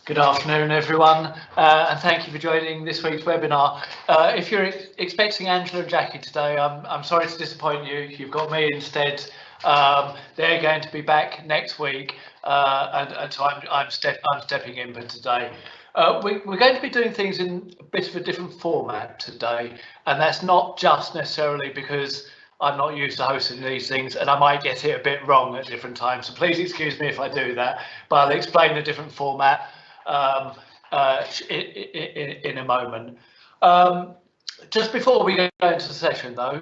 Good afternoon, everyone, and thank you for joining this week's webinar. If you're expecting Angela and Jackie today, I'm sorry to disappoint you. You've got me instead. They're going to be back next week, and so I'm stepping in for today. We're going to be doing things in a bit of a different format today, and that's not just necessarily because I'm not used to hosting these things and I might get it a bit wrong at different times. So please excuse me if I do that, but I'll explain the different format in a moment. Just before we go into the session though,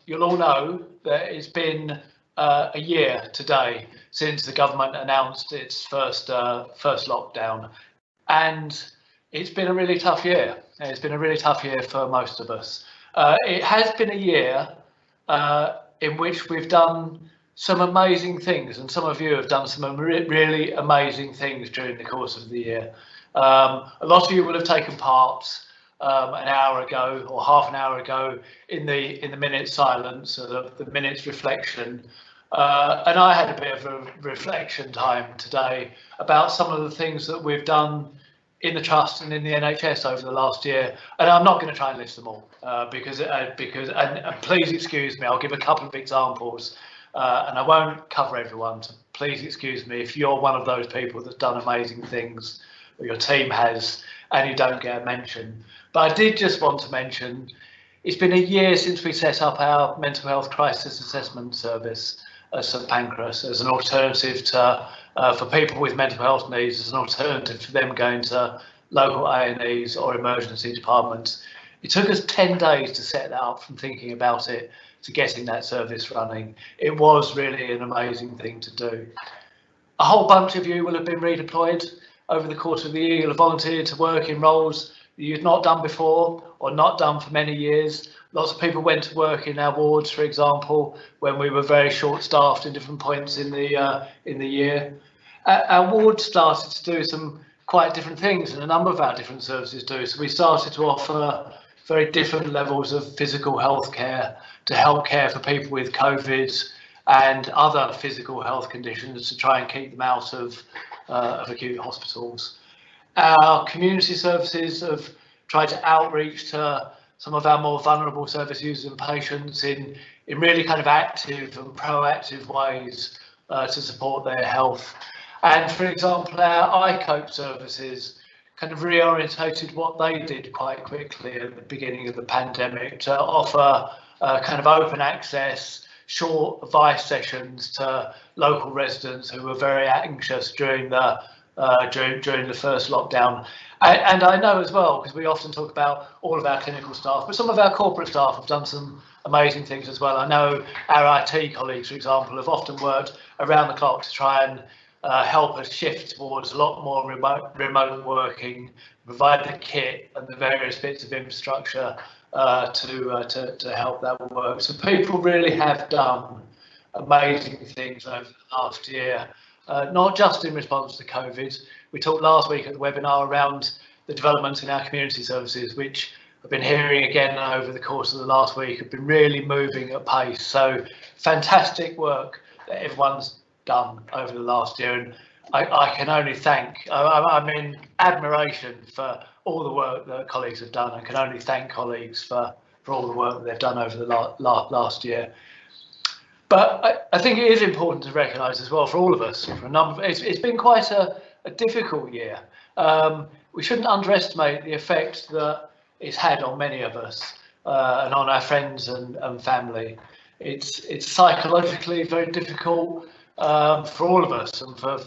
you'll all know that it's been a year today since the government announced its first lockdown, and it's been a really tough year. It's been a really tough year for most of us. It has been a year in which we've done some amazing things, and some of you have done some really amazing things during the course of the year. A lot of you will have taken part an hour ago or half an hour ago in the minute's silence, or the minute's reflection. And I had a bit of a reflection time today about some of the things that we've done in the trust and in the NHS over the last year, and I'm not going to try and list them all because please excuse me, I'll give a couple of examples and I won't cover everyone, so please excuse me if you're one of those people that's done amazing things, or your team has, and you don't get a mention. But I did just want to mention it's been a year since we set up our mental health crisis assessment service at St Pancras as an alternative to for people with mental health needs, as an alternative to them going to local A&Es or emergency departments. It took us 10 days to set that up, from thinking about it to getting that service running. It was really an amazing thing to do. A whole bunch of you will have been redeployed over the course of the year. You'll have volunteered to work in roles that you've not done before or not done for many years. Lots of people went to work in our wards, for example, when we were very short-staffed in different points in the year. Our ward started to do some quite different things, and a number of our different services do. So we started to offer very different levels of physical health care to help care for people with COVID and other physical health conditions, to try and keep them out of acute hospitals. Our community services have tried to outreach to some of our more vulnerable service users and patients in really kind of active and proactive ways to support their health. And for example, our iCope services kind of reorientated what they did quite quickly at the beginning of the pandemic to offer kind of open access, short advice sessions to local residents who were very anxious during the first lockdown. And I know as well, because we often talk about all of our clinical staff, but some of our corporate staff have done some amazing things as well. I know our IT colleagues, for example, have often worked around the clock to try and help us shift towards a lot more remote working, provide the kit and the various bits of infrastructure to help that work. So people really have done amazing things over the last year, not just in response to COVID. We talked last week at the webinar around the developments in our community services, which I've been hearing again over the course of the last week, have been really moving at pace. So fantastic work that everyone's done over the last year, and I can only thank, I'm in admiration for all the work that colleagues have done. I can only thank colleagues for all the work that they've done over the last year. But I think it is important to recognise as well, for all of us, for a number of, it's been quite a difficult year. We shouldn't underestimate the effect that it's had on many of us and on our friends and family. It's psychologically very difficult for all of us, and for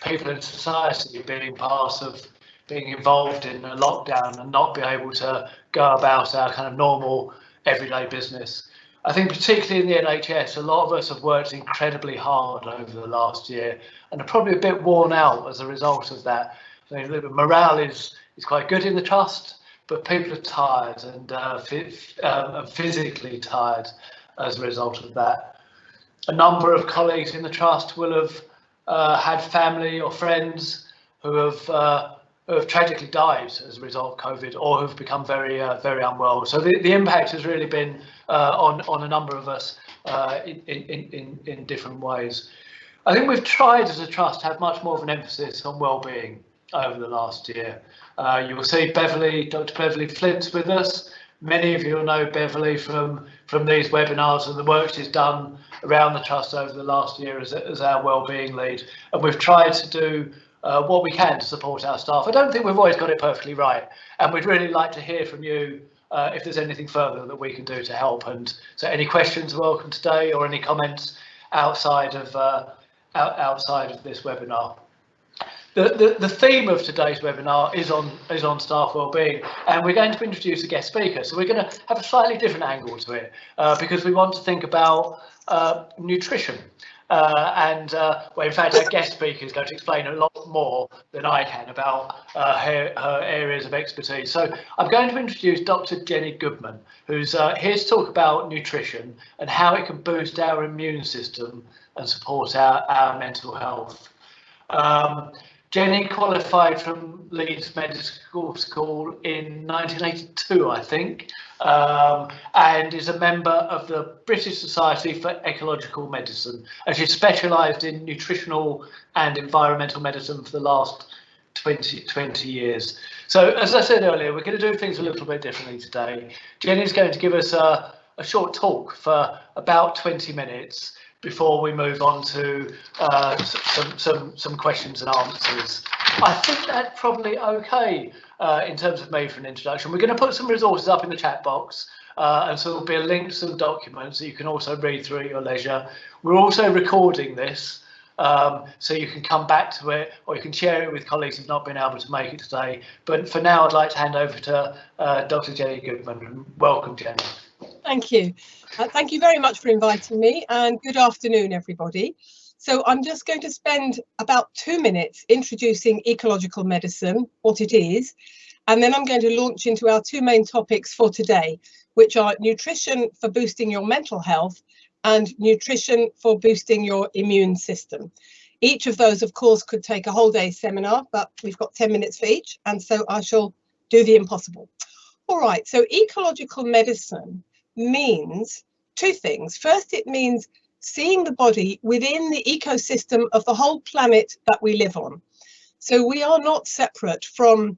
people in society, being part of being involved in a lockdown and not be able to go about our kind of normal everyday business. I think particularly in the NHS, a lot of us have worked incredibly hard over the last year and are probably a bit worn out as a result of that. I mean, the morale is quite good in the trust, but people are tired and physically tired as a result of that. A number of colleagues in the trust will have had family or friends who have tragically died as a result of COVID, or who've become very unwell. So the impact has really been on a number of us in different ways. I think we've tried as a trust to have much more of an emphasis on well-being over the last year. You will see Beverly, Dr. Beverly Flint's with us. Many of you will know Beverly from these webinars and the work she's done around the Trust over the last year as our wellbeing lead. And we've tried to do what we can to support our staff. I don't think we've always got it perfectly right. And we'd really like to hear from you if there's anything further that we can do to help. And so any questions are welcome today, or any comments outside of this webinar. The theme of today's webinar is on staff wellbeing, and we're going to introduce a guest speaker. So we're going to have a slightly different angle to it because we want to think about nutrition. Well, in fact, our guest speaker is going to explain a lot more than I can about her areas of expertise. So I'm going to introduce Dr. Jenny Goodman, who's here to talk about nutrition and how it can boost our immune system and support our mental health. Jenny qualified from Leeds Medical School in 1982, I think, and is a member of the British Society for Ecological Medicine, and she's specialised in nutritional and environmental medicine for the last 20 years. So, as I said earlier, we're going to do things a little bit differently today. Jenny's going to give us a short talk for about 20 minutes before we move on to some questions and answers. I think that's probably okay in terms of me for an introduction. We're going to put some resources up in the chat box, and so there'll be a link to some documents that you can also read through at your leisure. We're also recording this, so you can come back to it, or you can share it with colleagues who've not been able to make it today. But for now, I'd like to hand over to Dr. Jenny Goodman. Welcome, Jenny. Thank you. Thank you very much for inviting me, and good afternoon, everybody. So I'm just going to spend about 2 minutes introducing ecological medicine, what it is, and then I'm going to launch into our two main topics for today, which are nutrition for boosting your mental health and nutrition for boosting your immune system. Each of those, of course, could take a whole day seminar, but we've got 10 minutes for each, and so I shall do the impossible. All right, so ecological medicine means two things. First, it means seeing the body within the ecosystem of the whole planet that we live on. So we are not separate from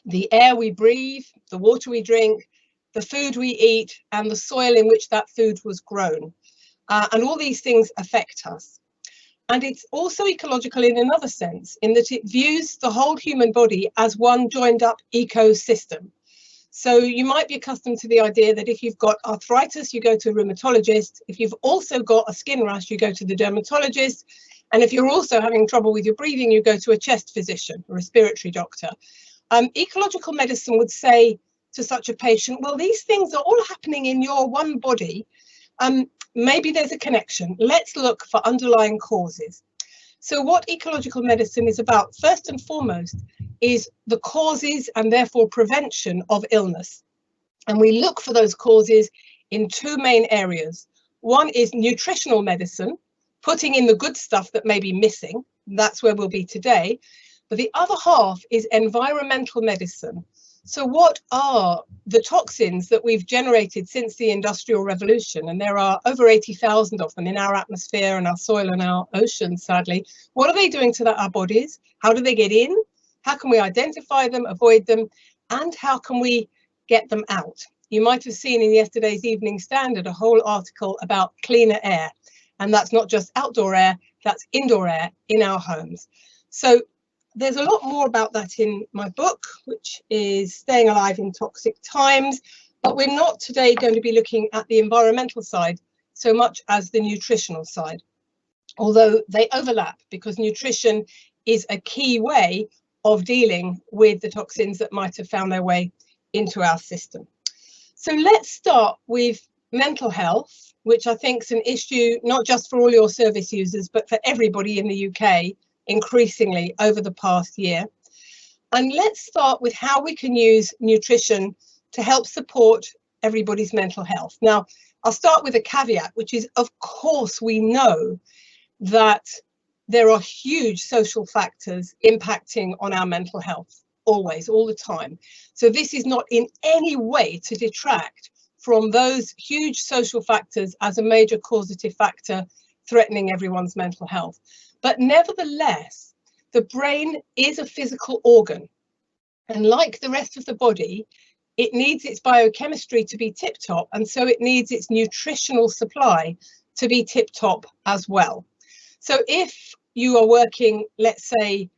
the air we breathe, the water we drink, the food we eat, and the soil in which that food was grown. And all these things affect us. And it's also ecological in another sense, in that it views the whole human body as one joined up ecosystem. So you might be accustomed to the idea that if you've got arthritis, you go to a rheumatologist. If you've also got a skin rash, you go to the dermatologist. And if you're also having trouble with your breathing, you go to a chest physician, a respiratory doctor. Ecological medicine would say to such a patient, well, these things are all happening in your one body. Maybe there's a connection. Let's look for underlying causes. So what ecological medicine is about, first and foremost, is the causes and therefore prevention of illness. And we look for those causes in two main areas. One is nutritional medicine, putting in the good stuff that may be missing. That's where we'll be today. But the other half is environmental medicine. So what are the toxins that we've generated since the Industrial Revolution? And there are over 80,000 of them in our atmosphere and our soil and our oceans, sadly. What are they doing to our bodies? How do they get in? How can we identify them, avoid them? And how can we get them out? You might have seen in yesterday's Evening Standard a whole article about cleaner air. And that's not just outdoor air, that's indoor air in our homes. So there's a lot more about that in my book, which is Staying Alive in Toxic Times. But we're not today going to be looking at the environmental side so much as the nutritional side, although they overlap because nutrition is a key way of dealing with the toxins that might have found their way into our system. So let's start with mental health, which I think is an issue not just for all your service users, but for everybody in the UK increasingly over the past year. And let's start with how we can use nutrition to help support everybody's mental health. Now, I'll start with a caveat, which is, of course, we know that there are huge social factors impacting on our mental health, always, all the time. So this is not in any way to detract from those huge social factors as a major causative factor threatening everyone's mental health. But nevertheless, the brain is a physical organ, and like the rest of the body, it needs its biochemistry to be tip-top, and so it needs its nutritional supply to be tip-top as well. So if you are working, let's say,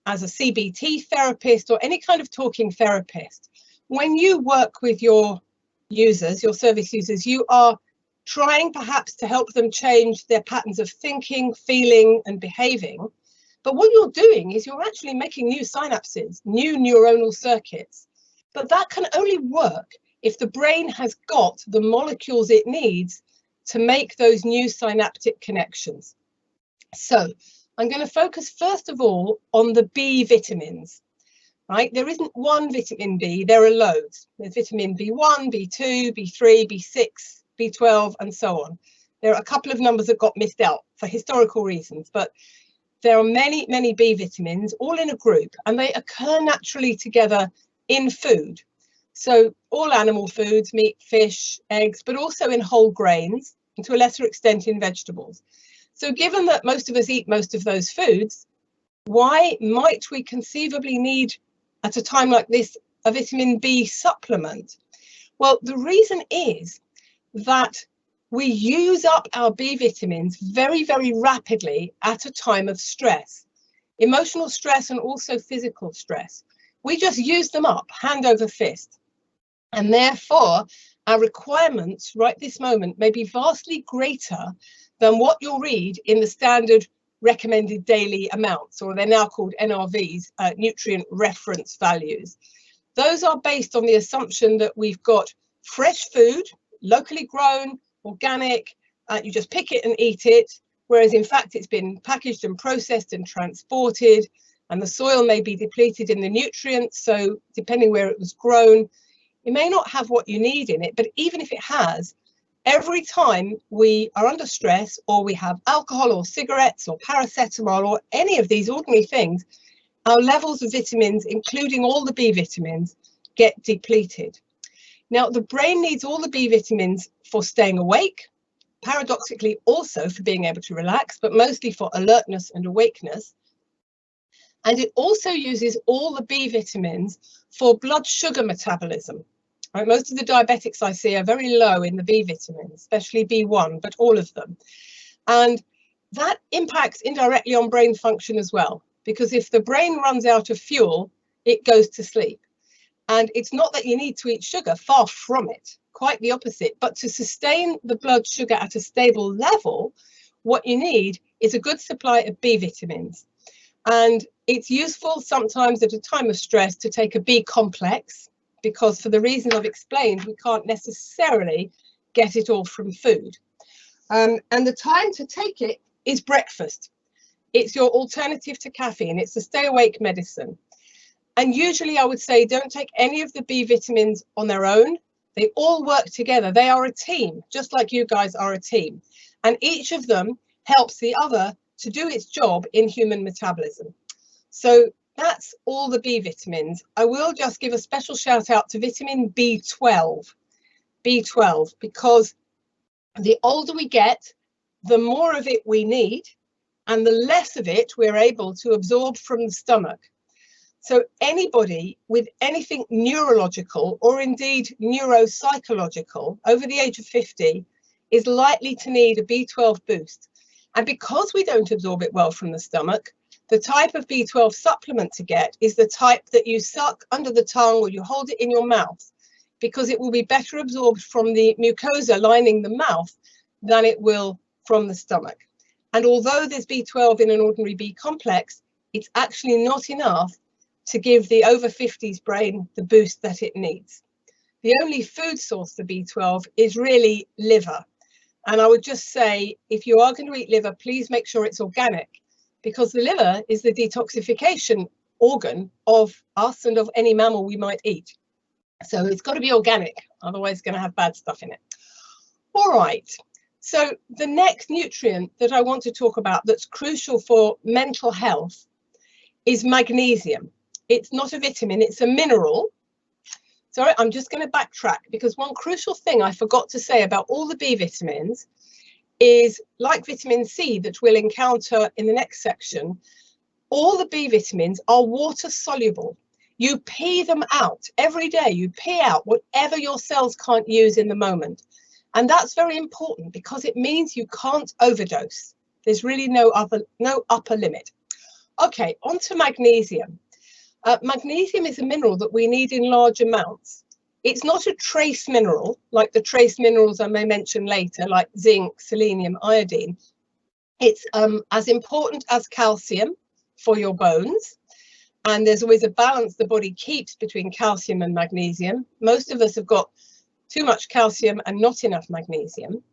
as a CBT therapist or any kind of talking therapist, when you work with your users, your service users, you are trying perhaps to help them change their patterns of thinking, feeling, and behaving. But what you're doing is you're actually making new synapses, new neuronal circuits. But that can only work if the brain has got the molecules it needs to make those new synaptic connections. So I'm going to focus first of all on the B vitamins, right? There isn't one vitamin B, there are loads. There's vitamin B1, B2, B3, B6, B12, and so on. There are a couple of numbers that got missed out for historical reasons, but there are many, many B vitamins all in a group, and they occur naturally together in food. So all animal foods, meat, fish, eggs, but also in whole grains, and to a lesser extent in vegetables. So given that most of us eat most of those foods, why might we conceivably need, at a time like this, a vitamin B supplement? Well, the reason is that we use up our B vitamins very, very rapidly at a time of stress, emotional stress and also physical stress. We just use them up hand over fist. And therefore, our requirements right this moment may be vastly greater than what you'll read in the standard recommended daily amounts, or they're now called NRVs, nutrient reference values. Those are based on the assumption that we've got fresh food, locally grown, organic, you just pick it and eat it, whereas in fact it's been packaged and processed and transported, and the soil may be depleted in the nutrients, so depending where it was grown, it may not have what you need in it. But even if it has, every time we are under stress, or we have alcohol or cigarettes or paracetamol or any of these ordinary things, our levels of vitamins, including all the B vitamins, get depleted. Now, the brain needs all the B vitamins for staying awake, paradoxically also for being able to relax, but mostly for alertness and awakeness. And it also uses all the B vitamins for blood sugar metabolism. Right, most of the diabetics I see are very low in the B vitamins, especially B1, but all of them. And that impacts indirectly on brain function as well, because if the brain runs out of fuel, it goes to sleep. And it's not that you need to eat sugar, far from it, quite the opposite. But to sustain the blood sugar at a stable level, what you need is a good supply of B vitamins. And it's useful sometimes at a time of stress to take a B complex, because for the reasons I've explained, we can't necessarily get it all from food. And the time to take it is breakfast. It's your alternative to caffeine. It's a stay awake medicine. And usually I would say don't take any of the B vitamins on their own. They all work together. They are a team, just like you guys are a team. And each of them helps the other to do its job in human metabolism. So that's all the B vitamins. I will just give a special shout out to vitamin B12. B12, because the older we get, the more of it we need, and the less of it we're able to absorb from the stomach. So anybody with anything neurological or indeed neuropsychological over the age of 50 is likely to need a B12 boost. And because we don't absorb it well from the stomach, the type of B12 supplement to get is the type that you suck under the tongue or you hold it in your mouth, because it will be better absorbed from the mucosa lining the mouth than it will from the stomach. And although there's B12 in an ordinary B complex, it's actually not enough to give the over 50s brain the boost that it needs. The only food source for B12 is really liver. And I would just say, if you are going to eat liver, please make sure it's organic, because the liver is the detoxification organ of us and of any mammal we might eat. So it's got to be organic, otherwise it's going to have bad stuff in it. All right. So the next nutrient that I want to talk about that's crucial for mental health is magnesium. It's not a vitamin, it's a mineral. Sorry, I'm just going to backtrack, because one crucial thing I forgot to say about all the B vitamins is, like vitamin C that we'll encounter in the next section, all the B vitamins are water soluble. You pee them out every day. You pee out whatever your cells can't use in the moment. And that's very important because it means you can't overdose. There's really no upper limit. Okay, on to magnesium. Magnesium is a mineral that we need in large amounts. It's not a trace mineral like the trace minerals I may mention later, like zinc, selenium, iodine. It's as important as calcium for your bones. And there's always a balance the body keeps between calcium and magnesium. Most of us have got too much calcium and not enough magnesium.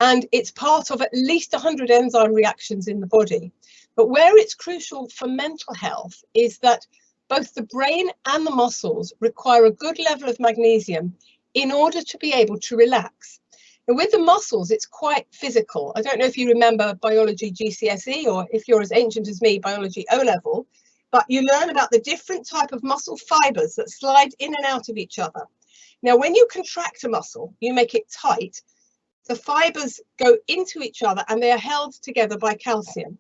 And it's part of at least 100 enzyme reactions in the body. But where it's crucial for mental health is that both the brain and the muscles require a good level of magnesium in order to be able to relax. And with the muscles, it's quite physical. I don't know if you remember biology GCSE, or if you're as ancient as me, biology O-level, but you learn about the different type of muscle fibers that slide in and out of each other. Now, when you contract a muscle, you make it tight, the fibers go into each other and they are held together by calcium.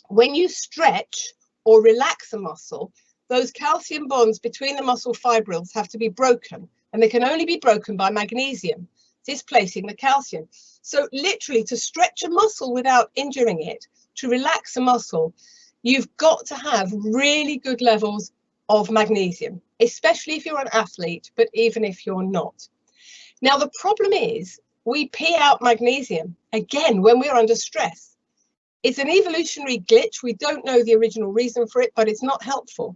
When you stretch or relax a muscle, those calcium bonds between the muscle fibrils have to be broken, and they can only be broken by magnesium, displacing the calcium. So literally, to stretch a muscle without injuring it, to relax a muscle, you've got to have really good levels of magnesium, especially if you're an athlete, but even if you're not. Now, the problem is we pee out magnesium, again, when we're under stress. It's an evolutionary glitch. We don't know the original reason for it, but it's not helpful.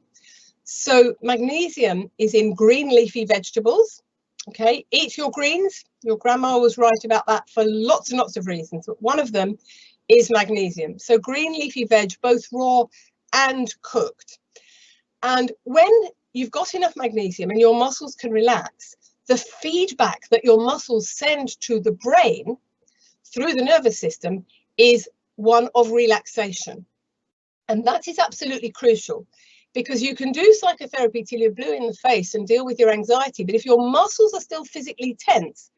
So magnesium is in green leafy vegetables. Okay, eat your greens. Your grandma was right about that for lots and lots of reasons, but one of them is magnesium. So green leafy veg, both raw and cooked. And when you've got enough magnesium and your muscles can relax, the feedback that your muscles send to the brain through the nervous system is one of relaxation. And that is absolutely crucial, because you can do psychotherapy till you're blue in the face and deal with your anxiety. But if your muscles are still physically tense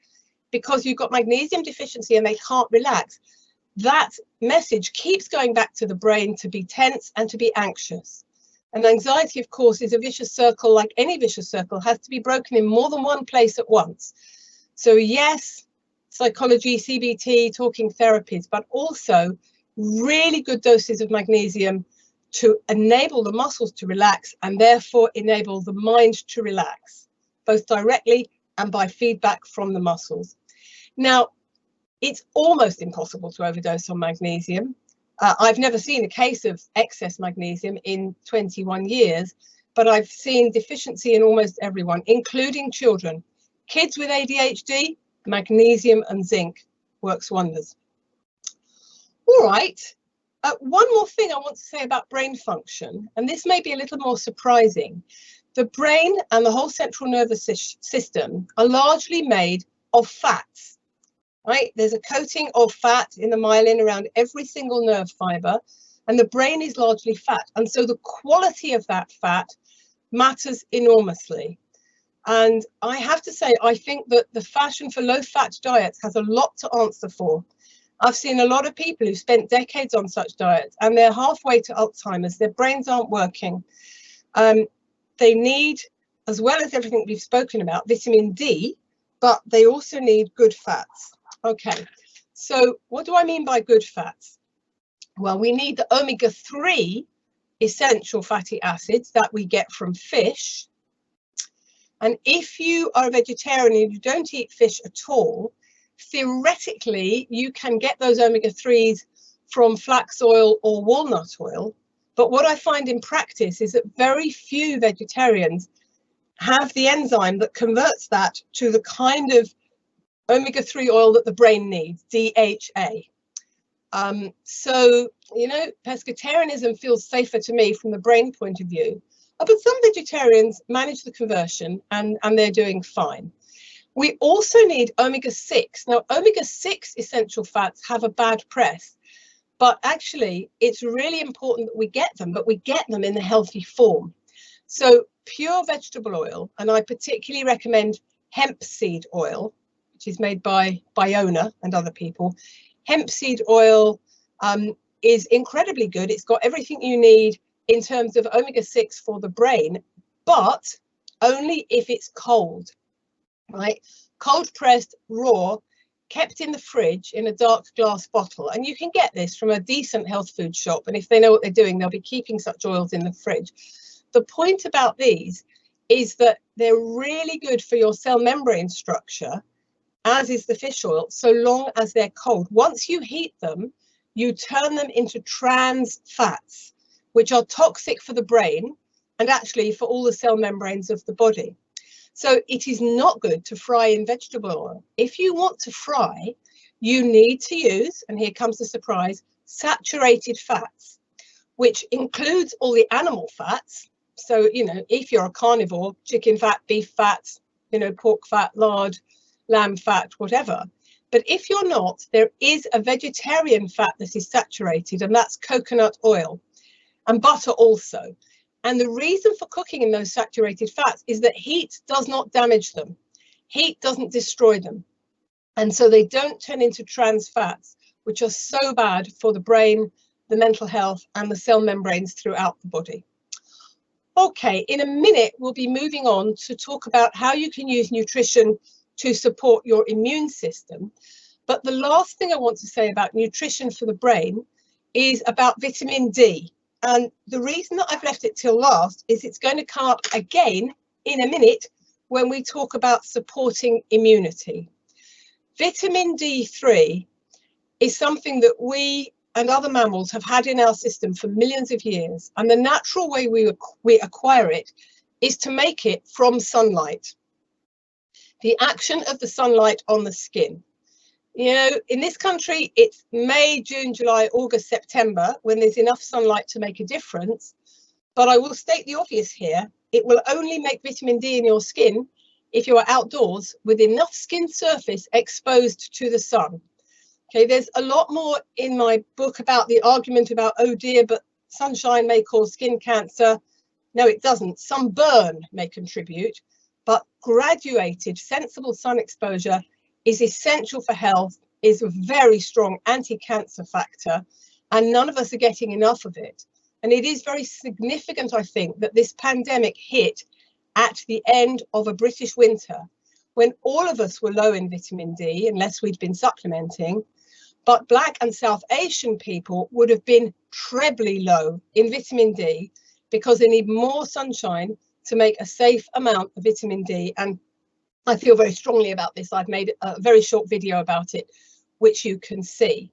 because you've got magnesium deficiency and they can't relax, that message keeps going back to the brain to be tense and to be anxious. And anxiety, of course, is a vicious circle. Like any vicious circle, has to be broken in more than one place at once. So yes, psychology, CBT, talking therapies, but also really good doses of magnesium to enable the muscles to relax and therefore enable the mind to relax, both directly and by feedback from the muscles. Now, it's almost impossible to overdose on magnesium. I've never seen a case of excess magnesium in 21 years, but I've seen deficiency in almost everyone, including children. Kids with ADHD, magnesium and zinc works wonders. All right. One more thing I want to say about brain function, and this may be a little more surprising. The brain and the whole central nervous system are largely made of fats, right? There's a coating of fat in the myelin around every single nerve fiber, and the brain is largely fat. And so the quality of that fat matters enormously. And I have to say, I think that the fashion for low-fat diets has a lot to answer for. I've seen a lot of people who spent decades on such diets and they're halfway to Alzheimer's. Their brains aren't working. They need, as well as everything we've spoken about, vitamin D, but they also need good fats. Okay, so what do I mean by good fats? Well, we need the omega-3 essential fatty acids that we get from fish. And if you are a vegetarian and you don't eat fish at all, theoretically, you can get those omega-3s from flax oil or walnut oil. But what I find in practice is that very few vegetarians have the enzyme that converts that to the kind of omega-3 oil that the brain needs, DHA. So, you know, pescatarianism feels safer to me from the brain point of view. But some vegetarians manage the conversion and they're doing fine. We also need omega-6. Now, omega-6 essential fats have a bad press, but actually it's really important that we get them, but we get them in a healthy form. So pure vegetable oil, and I particularly recommend hemp seed oil, which is made by Biona and other people. Hemp seed oil is incredibly good. It's got everything you need in terms of omega-6 for the brain, but only if it's cold, right? Cold pressed, raw, kept in the fridge in a dark glass bottle. And you can get this from a decent health food shop. And if they know what they're doing, they'll be keeping such oils in the fridge. The point about these is that they're really good for your cell membrane structure, as is the fish oil, so long as they're cold. Once you heat them, you turn them into trans fats, which are toxic for the brain and actually for all the cell membranes of the body. So it is not good to fry in vegetable oil. If you want to fry, you need to use, and here comes the surprise, saturated fats, which includes all the animal fats. So, you know, if you're a carnivore, chicken fat, beef fat, you know, pork fat, lard, lamb fat, whatever. But if you're not, there is a vegetarian fat that is saturated, and that's coconut oil, and butter also. And the reason for cooking in those saturated fats is that heat does not damage them. Heat doesn't destroy them. And so they don't turn into trans fats, which are so bad for the brain, the mental health, and the cell membranes throughout the body. Okay, in a minute, we'll be moving on to talk about how you can use nutrition to support your immune system. But the last thing I want to say about nutrition for the brain is about vitamin D. And the reason that I've left it till last is it's going to come up again in a minute when we talk about supporting immunity. Vitamin D3 is something that we and other mammals have had in our system for millions of years. And the natural way we acquire it is to make it from sunlight. The action of the sunlight on the skin. You know, in this country, it's May, June, July, August, September, when there's enough sunlight to make a difference. But I will state the obvious here. It will only make vitamin D in your skin if you are outdoors with enough skin surface exposed to the sun. Okay, there's a lot more in my book about the argument about, oh dear, but sunshine may cause skin cancer. No, it doesn't. Sunburn may contribute, but graduated, sensible sun exposure is essential for health, is a very strong anti-cancer factor, and none of us are getting enough of it. And it is very significant, I think, that this pandemic hit at the end of a British winter when all of us were low in vitamin D, unless we'd been supplementing, but Black and South Asian people would have been trebly low in vitamin D because they need more sunshine to make a safe amount of vitamin D. And I feel very strongly about this. I've made a very short video about it, which you can see.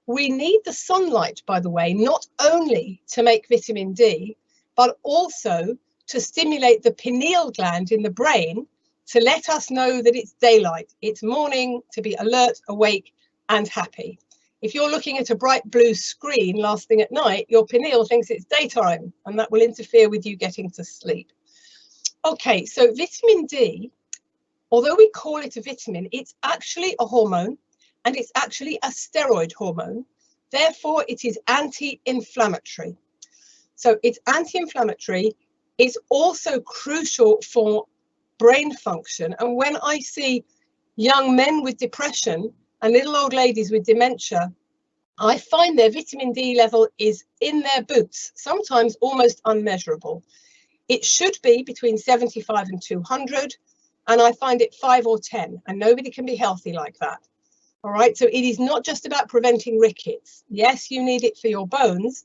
We need the sunlight, by the way, not only to make vitamin D, but also to stimulate the pineal gland in the brain to let us know that it's daylight, it's morning, to be alert, awake, and happy. If you're looking at a bright blue screen last thing at night, your pineal thinks it's daytime, and that will interfere with you getting to sleep. Okay, so vitamin D, although we call it a vitamin, it's actually a hormone, and it's actually a steroid hormone. Therefore, it is anti-inflammatory. So it's anti-inflammatory. It's also crucial for brain function. And when I see young men with depression and little old ladies with dementia, I find their vitamin D level is in their boots, sometimes almost unmeasurable. It should be between 75 and 200, and I find it 5 or 10, and nobody can be healthy like that. All right, so it is not just about preventing rickets. Yes, you need it for your bones,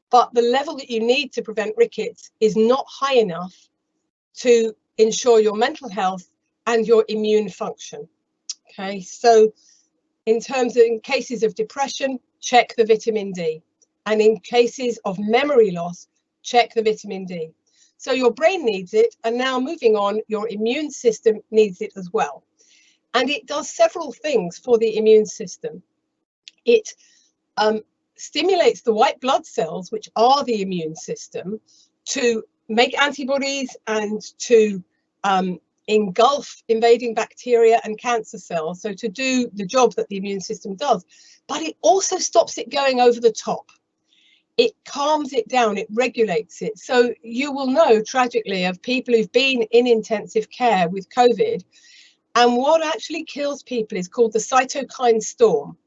but the level that you need to prevent rickets is not high enough to ensure your mental health and your immune function. Okay, so in cases of depression, check the vitamin D. And in cases of memory loss, check the vitamin D. So your brain needs it, and now moving on, your immune system needs it as well. And it does several things for the immune system. It stimulates the white blood cells, which are the immune system, to make antibodies and to engulf invading bacteria and cancer cells, so to do the job that the immune system does. But it also stops it going over the top. It calms it down, it regulates it. So you will know, tragically, of people who've been in intensive care with COVID, and what actually kills people is called the cytokine storm.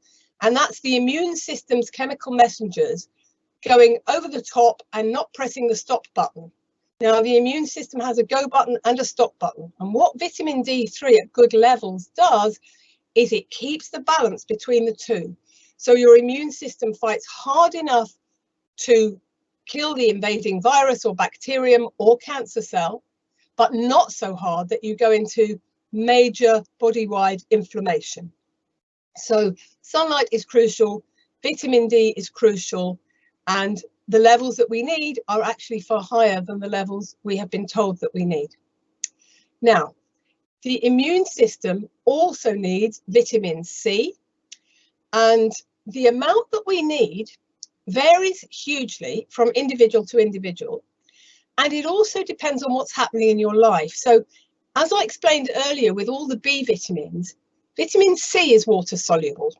And that's the immune system's chemical messengers going over the top and not pressing the stop button. Now, the immune system has a go button and a stop button. And what vitamin D3 at good levels does is it keeps the balance between the two. So your immune system fights hard enough to kill the invading virus or bacterium or cancer cell, but not so hard that you go into major body-wide inflammation. So sunlight is crucial, vitamin D is crucial, and the levels that we need are actually far higher than the levels we have been told that we need. Now, the immune system also needs vitamin C, and the amount that we need varies hugely from individual to individual, and it also depends on what's happening in your life. So, as I explained earlier with all the B vitamins, vitamin C is water soluble.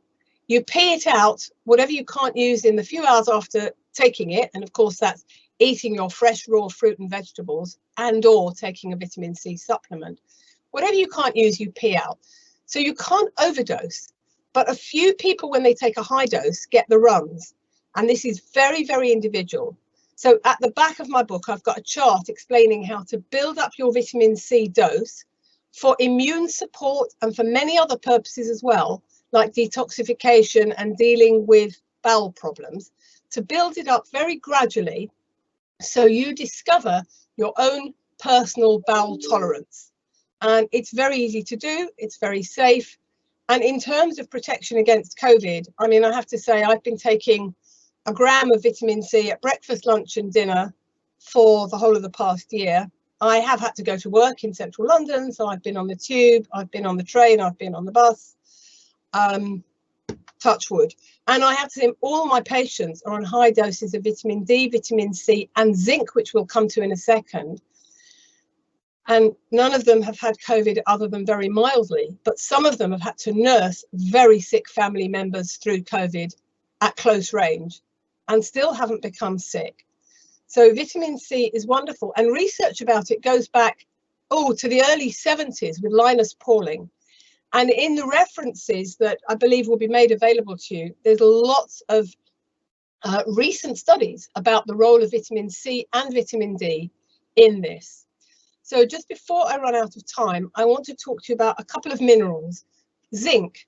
You pee it out, whatever you can't use in the few hours after taking it, and of course that's eating your fresh raw fruit and vegetables and or taking a vitamin C supplement. Whatever you can't use, you pee out. So you can't overdose, but a few people when they take a high dose get the runs, and this is very, very individual. So at the back of my book, I've got a chart explaining how to build up your vitamin C dose for immune support and for many other purposes as well, like detoxification and dealing with bowel problems, to build it up very gradually so you discover your own personal bowel tolerance. And it's very easy to do, it's very safe. And in terms of protection against COVID, I mean, I have to say I've been taking a gram of vitamin C at breakfast, lunch and dinner for the whole of the past year. I have had to go to work in central London, so I've been on the tube, I've been on the train, I've been on the bus, touch wood. And I have to say all my patients are on high doses of vitamin D, vitamin C and zinc, which we'll come to in a second. And none of them have had COVID other than very mildly, but some of them have had to nurse very sick family members through COVID at close range and still haven't become sick. So vitamin C is wonderful, and research about it goes back to the early 70s with Linus Pauling. And in the references that I believe will be made available to you, there's lots of recent studies about the role of vitamin C and vitamin D in this. So just before I run out of time, I want to talk to you about a couple of minerals. Zinc.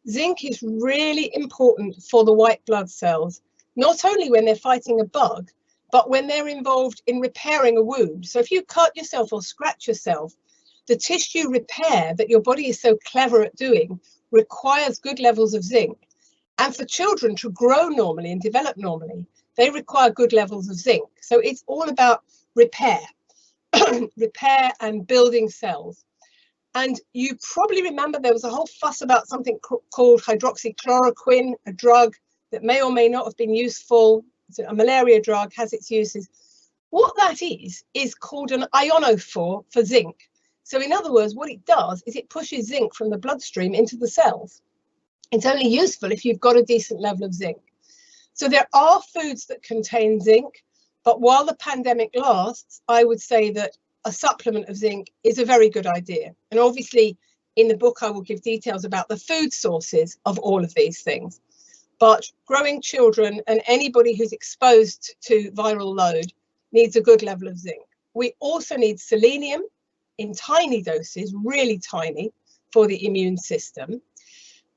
Zinc is really important for the white blood cells, not only when they're fighting a bug, but when they're involved in repairing a wound. So if you cut yourself or scratch yourself, the tissue repair that your body is so clever at doing requires good levels of zinc. And for children to grow normally and develop normally, they require good levels of zinc. So it's all about repair, repair and building cells. And you probably remember there was a whole fuss about something called hydroxychloroquine, a drug that may or may not have been useful. It's a malaria drug, has its uses. What that is called an ionophore for zinc. So in other words, what it does is it pushes zinc from the bloodstream into the cells. It's only useful if you've got a decent level of zinc. So there are foods that contain zinc, but while the pandemic lasts, I would say that a supplement of zinc is a very good idea. And obviously in the book, I will give details about the food sources of all of these things. But growing children and anybody who's exposed to viral load needs a good level of zinc. We also need selenium in tiny doses, really tiny, for the immune system.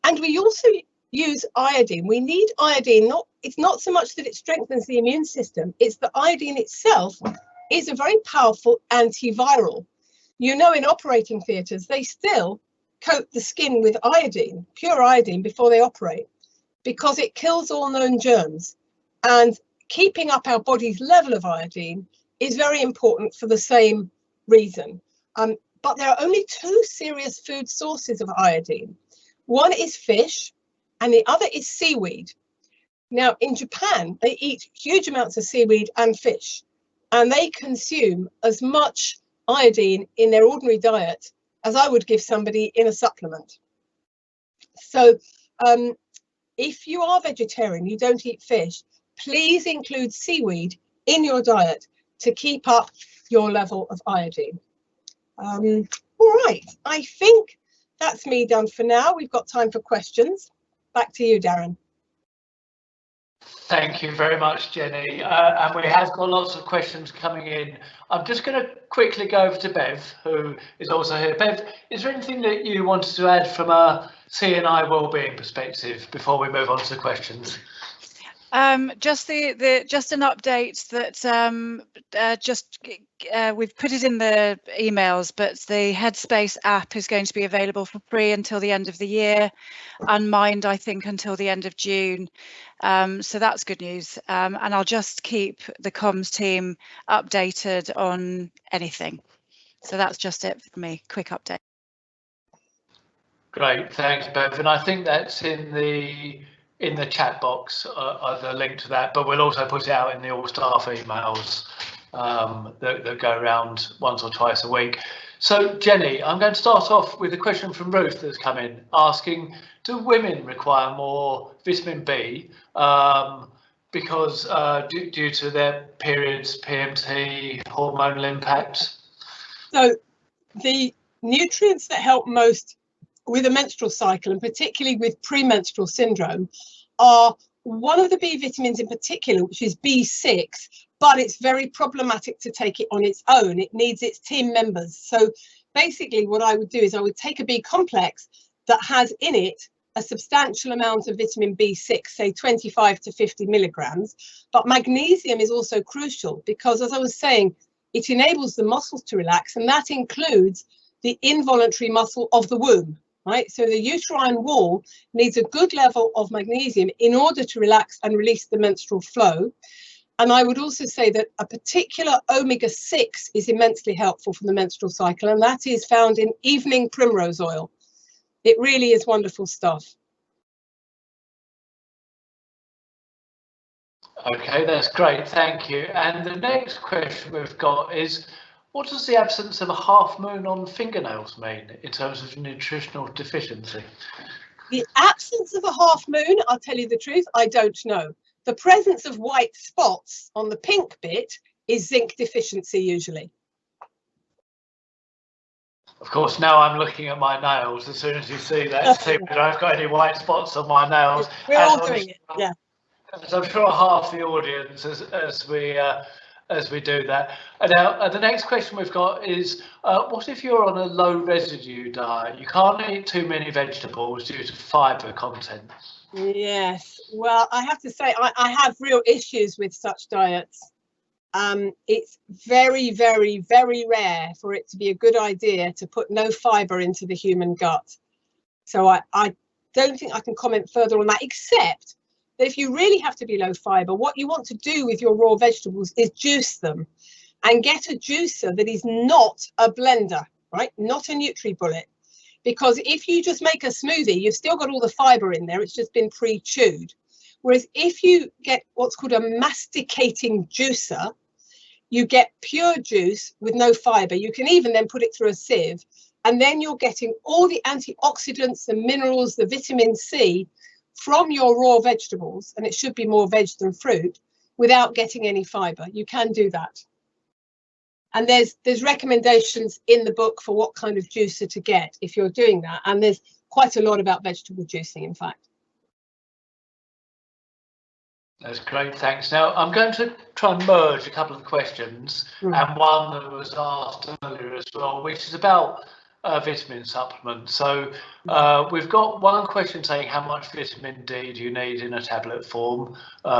And we also use iodine. We need iodine. It's not so much that it strengthens the immune system, it's the iodine itself is a very powerful antiviral. You know, in operating theatres, they still coat the skin with iodine, pure iodine, before they operate, because it kills all known germs. And keeping up our body's level of iodine is very important for the same reason. But there are only two serious food sources of iodine. One is fish and the other is seaweed. Now in Japan, they eat huge amounts of seaweed and fish, and they consume as much iodine in their ordinary diet as I would give somebody in a supplement. So if you are vegetarian, you don't eat fish, please include seaweed in your diet to keep up your level of iodine. All right, I think that's me done for now. We've got time for questions. Back to you, Darren. Thank you very much, Jenny. And we have got lots of questions coming in. I'm just going to quickly go over to Bev, who is also here. Bev, is there anything that you wanted to add from a CNI wellbeing perspective before we move on to the questions? Just just an update that we've put it in the emails, but the Headspace app is going to be available for free until the end of the year, and Mind, I think, until the end of June. So that's good news. And I'll just keep the comms team updated on anything. So that's just it for me. Quick update. Great, thanks, Bev. And I think that's in the chat box, the link to that, but we'll also put it out in the all staff emails that go around once or twice a week. So Jenny, I'm going to start off with a question from Ruth that's come in asking, do women require more vitamin B because due to their periods, PMT, hormonal impact? So the nutrients that help most with a menstrual cycle, and particularly with premenstrual syndrome, are one of the B vitamins in particular, which is B6, but it's very problematic to take it on its own. It needs its team members. So basically what I would do is I would take a B complex that has in it a substantial amount of vitamin B6, say 25 to 50 milligrams, but magnesium is also crucial because, as I was saying, it enables the muscles to relax, and that includes the involuntary muscle of the womb. Right, so the uterine wall needs a good level of magnesium in order to relax and release the menstrual flow. And I would also say that a particular omega-6 is immensely helpful for the menstrual cycle, and that is found in evening primrose oil. It really is wonderful stuff. Okay, that's great, thank you. And the next question we've got is, what does the absence of a half moon on fingernails mean in terms of nutritional deficiency? The absence of a half moon, I'll tell you the truth, I don't know. The presence of white spots on the pink bit is zinc deficiency usually. Of course, now I'm looking at my nails. As soon as you see that, see whether I've got any white spots on my nails. We're all doing it, yeah. As I'm sure half the audience as we do that. And now the next question we've got is, what if you're on a low residue diet? You can't eat too many vegetables due to fibre content. Yes, well, I have to say I have real issues with such diets. It's very, very, very rare for it to be a good idea to put no fibre into the human gut. So I don't think I can comment further on that, except that if you really have to be low fibre, what you want to do with your raw vegetables is juice them and get a juicer that is not a blender, right? Not a NutriBullet. Because if you just make a smoothie, you've still got all the fibre in there, it's just been pre-chewed. Whereas if you get what's called a masticating juicer, you get pure juice with no fibre. You can even then put it through a sieve, and then you're getting all the antioxidants, the minerals, the vitamin C from your raw vegetables, and it should be more veg than fruit, without getting any fibre. You can do that. And there's recommendations in the book for what kind of juicer to get if you're doing that. And there's quite a lot about vegetable juicing, in fact. That's great, thanks. Now, I'm going to try and merge a couple of questions and one that was asked earlier as well, which is about vitamin supplements. So we've got one question saying, how much vitamin D do you need in a tablet form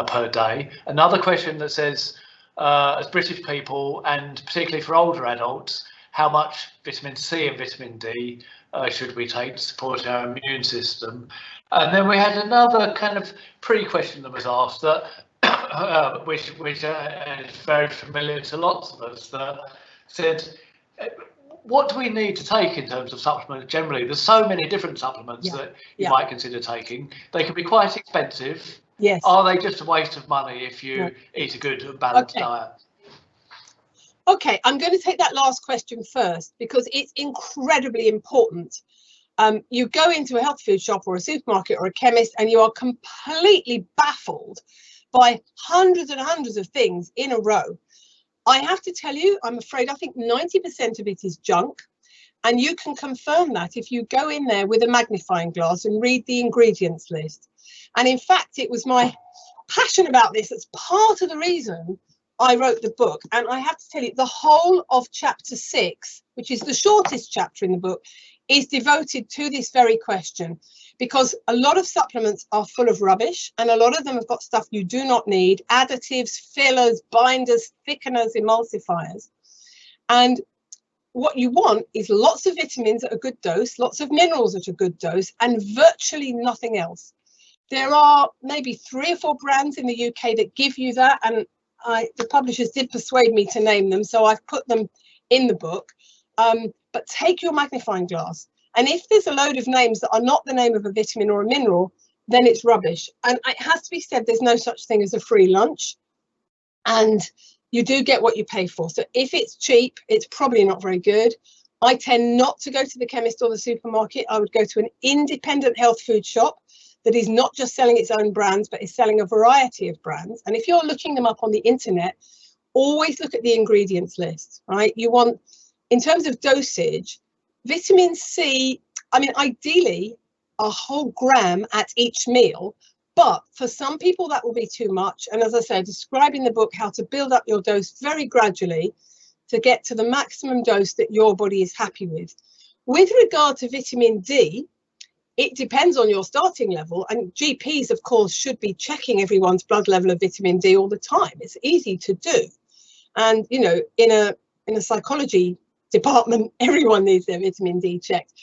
per day? Another question that says, as British people, and particularly for older adults, how much vitamin C and vitamin D should we take to support our immune system? And then we had another kind of pre-question that was asked that, which is very familiar to lots of us, that said, what do we need to take in terms of supplements generally? There's so many different supplements that you might consider taking. They can be quite expensive. Yes. Are they just a waste of money if you eat a good and balanced diet? Okay, I'm going to take that last question first because it's incredibly important. You go into a health food shop or a supermarket or a chemist and you are completely baffled by hundreds and hundreds of things in a row. I have to tell you, I'm afraid, I think 90% of it is junk. And you can confirm that if you go in there with a magnifying glass and read the ingredients list. And in fact, it was my passionate about this. That's part of the reason I wrote the book. And I have to tell you, the whole of chapter 6, which is the shortest chapter in the book, is devoted to this very question, because a lot of supplements are full of rubbish, and a lot of them have got stuff you do not need: additives, fillers, binders, thickeners, emulsifiers. And what you want is lots of vitamins at a good dose, lots of minerals at a good dose, and virtually nothing else. There are maybe 3 or 4 brands in the UK that give you that, and the publishers did persuade me to name them, so I've put them in the book. But take your magnifying glass, and if there's a load of names that are not the name of a vitamin or a mineral, then it's rubbish. And it has to be said, there's no such thing as a free lunch, and you do get what you pay for. So if it's cheap, it's probably not very good. I tend not to go to the chemist or the supermarket. I would go to an independent health food shop that is not just selling its own brands, but is selling a variety of brands. And if you're looking them up on the internet, always look at the ingredients list, right? You want, in terms of dosage, vitamin C, I mean, ideally a whole gram at each meal, but for some people that will be too much. And as I said, describe in the book how to build up your dose very gradually to get to the maximum dose that your body is happy with. With regard to vitamin D, it depends on your starting level, and GPs, of course, should be checking everyone's blood level of vitamin D all the time. It's easy to do. And, you know, in a psychology department, everyone needs their vitamin D checked.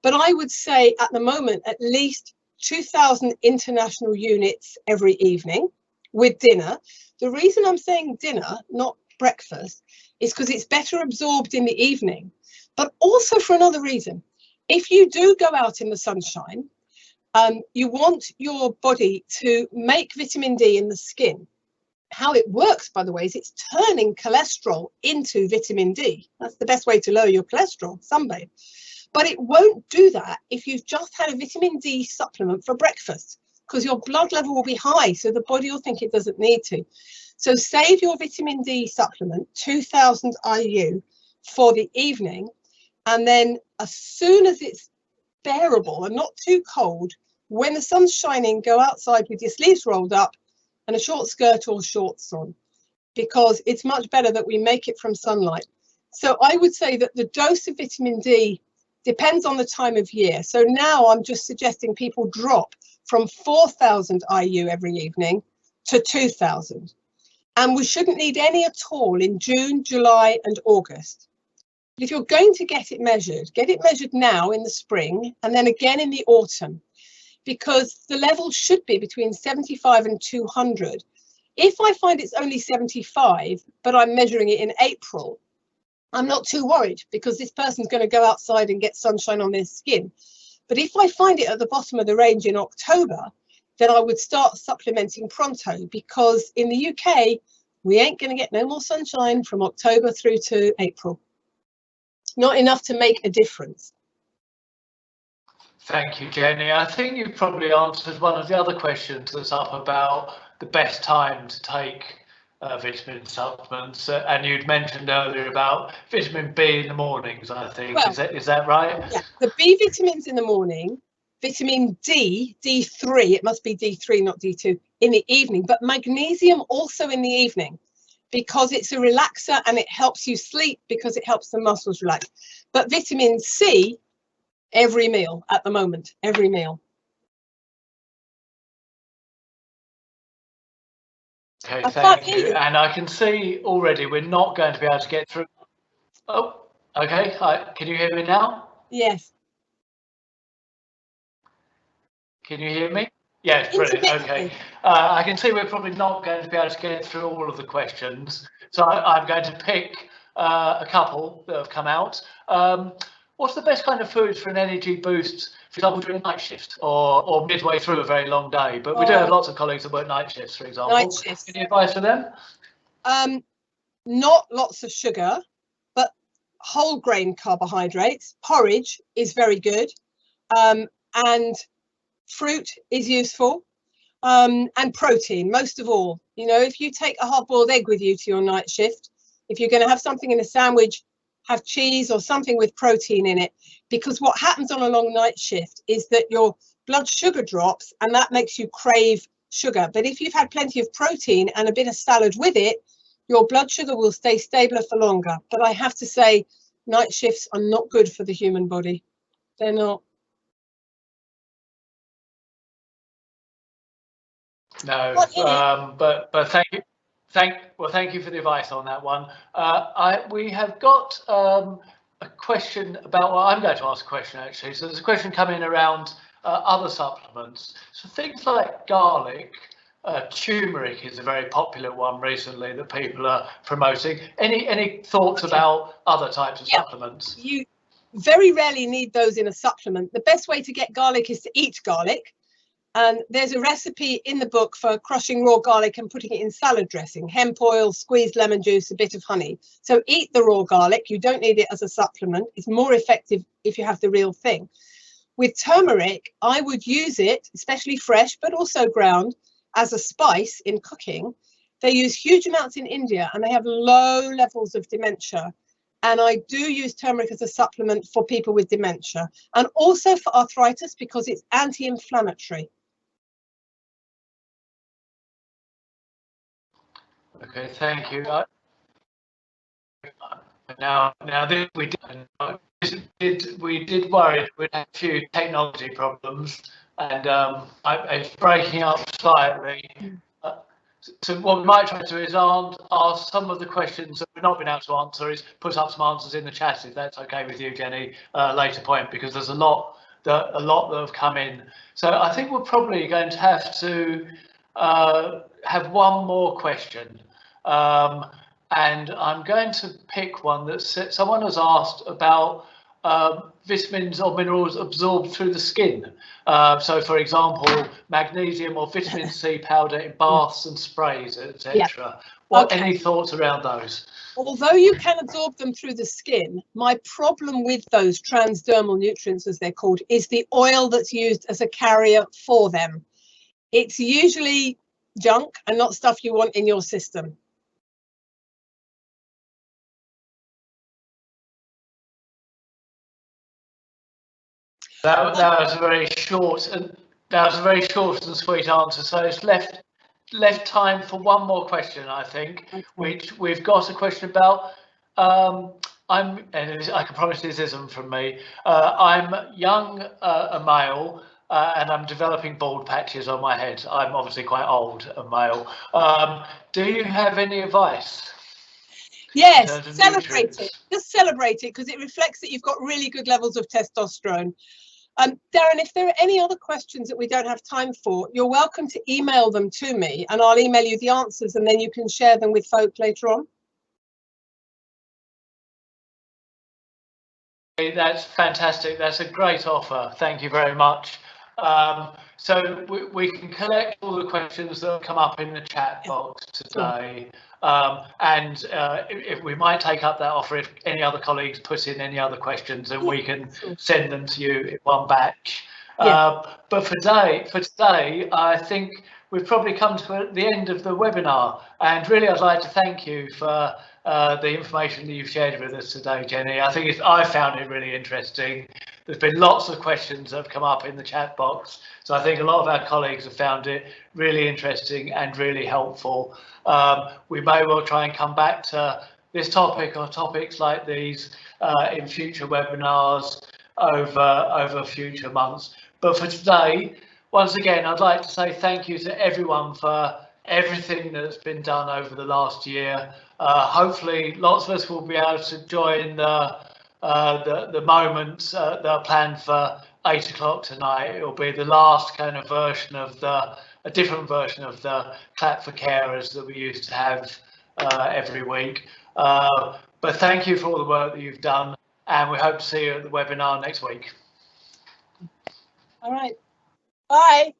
But I would say at the moment, at least 2,000 international units every evening with dinner. The reason I'm saying dinner, not breakfast, is because it's better absorbed in the evening, but also for another reason. If you do go out in the sunshine, you want your body to make vitamin D in the skin. How it works, by the way, is it's turning cholesterol into vitamin D. That's the best way to lower your cholesterol, sunbathe. But it won't do that if you've just had a vitamin D supplement for breakfast, because your blood level will be high, so the body will think it doesn't need to. So save your vitamin D supplement, 2,000 IU, for the evening, and then as soon as it's bearable and not too cold, when the sun's shining, go outside with your sleeves rolled up and a short skirt or shorts on, because it's much better that we make it from sunlight. So I would say that the dose of vitamin D depends on the time of year. So now I'm just suggesting people drop from 4,000 IU every evening to 2,000. And we shouldn't need any at all in June, July and August. But if you're going to get it measured now in the spring and then again in the autumn, because the level should be between 75 and 200. If I find it's only 75, but I'm measuring it in April, I'm not too worried, because this person's going to go outside and get sunshine on their skin. But if I find it at the bottom of the range in October, then I would start supplementing pronto, because in the UK, we ain't going to get no more sunshine from October through to April. Not enough to make a difference. Thank you, Jenny. I think you've probably answered one of the other questions that's up about the best time to take vitamin supplements, and you'd mentioned earlier about vitamin B in the mornings, I think. Well, is that right? Yeah, the B vitamins in the morning, vitamin D, D3, it must be D3, not D2, in the evening, but magnesium also in the evening, because it's a relaxer and it helps you sleep because it helps the muscles relax. But vitamin C, every meal at the moment, every meal. Okay, thank you. And I can see already we're not going to be able to get through. Oh, okay. Hi. Can you hear me now? Yes. Can you hear me? Yes, brilliant. Okay. I can see we're probably not going to be able to get through all of the questions. So I'm going to pick a couple that have come out. What's the best kind of foods for an energy boost, for example, during a night shift or midway through a very long day? But we do have lots of colleagues that work night shifts, for example. Night shifts. Any advice for them? Not lots of sugar, but whole grain carbohydrates. Porridge is very good. And fruit is useful. And protein, most of all. You know, if you take a hard-boiled egg with you to your night shift, if you're going to have something in a sandwich, have cheese or something with protein in it, because what happens on a long night shift is that your blood sugar drops and that makes you crave sugar. But if you've had plenty of protein and a bit of salad with it, your blood sugar will stay stabler for longer. But I have to say, night shifts are not good for the human body. They're not. No, but thank you, thank you for the advice on that one. We have got a question about. Well, I'm going to ask a question actually. So there's a question coming around other supplements. So things like garlic, turmeric is a very popular one recently that people are promoting. Any thoughts about other types of supplements? You very rarely need those in a supplement. The best way to get garlic is to eat garlic. And there's a recipe in the book for crushing raw garlic and putting it in salad dressing: hemp oil, squeezed lemon juice, a bit of honey. So eat the raw garlic. You don't need it as a supplement. It's more effective if you have the real thing. With turmeric, I would use it, especially fresh, but also ground, as a spice in cooking. They use huge amounts in India and they have low levels of dementia. And I do use turmeric as a supplement for people with dementia and also for arthritis because it's anti-inflammatory. Okay, thank you. Now this we did worry we'd have a few technology problems, and it's breaking up slightly. So what we might try to do is ask some of the questions that we've not been able to answer, is put up some answers in the chat, if that's okay with you, Jenny, later point, because there's a lot that have come in. So I think we're probably going to have to have one more question. And I'm going to pick one that someone has asked about vitamins or minerals absorbed through the skin. So, for example, magnesium or vitamin C powder in baths and sprays, etc. Any thoughts around those? Although you can absorb them through the skin, my problem with those transdermal nutrients, as they're called, is the oil that's used as a carrier for them. It's usually junk and not stuff you want in your system. That was a very short and sweet answer. So it's left time for one more question, I think, which we've got a question about. I can promise this isn't from me. I'm young, a male, and I'm developing bald patches on my head. I'm obviously quite old, a male. Do you have any advice? Yes, celebrate it. Just celebrate it because it reflects that you've got really good levels of testosterone. Darren, if there are any other questions that we don't have time for, you're welcome to email them to me and I'll email you the answers and then you can share them with folk later on. That's fantastic. That's a great offer. Thank you very much. So we can collect all the questions that have come up in the chat box today. And if we might take up that offer if any other colleagues put in any other questions, and we can send them to you in one batch. But for today, I think we've probably come to the end of the webinar, and really I'd like to thank you for the information that you've shared with us today, Jenny. I found it really interesting. There's been lots of questions that have come up in the chat box, so I think a lot of our colleagues have found it really interesting and really helpful. We may well try and come back to this topic or topics like these in future webinars over future months. But for today, once again, I'd like to say thank you to everyone for everything that's been done over the last year. Hopefully, lots of us will be able to join the moments that are planned for 8 o'clock tonight. It will be the last kind of version of a different version of the clap for carers that we used to have every week. But thank you for all the work that you've done, and we hope to see you at the webinar next week. All right. Bye.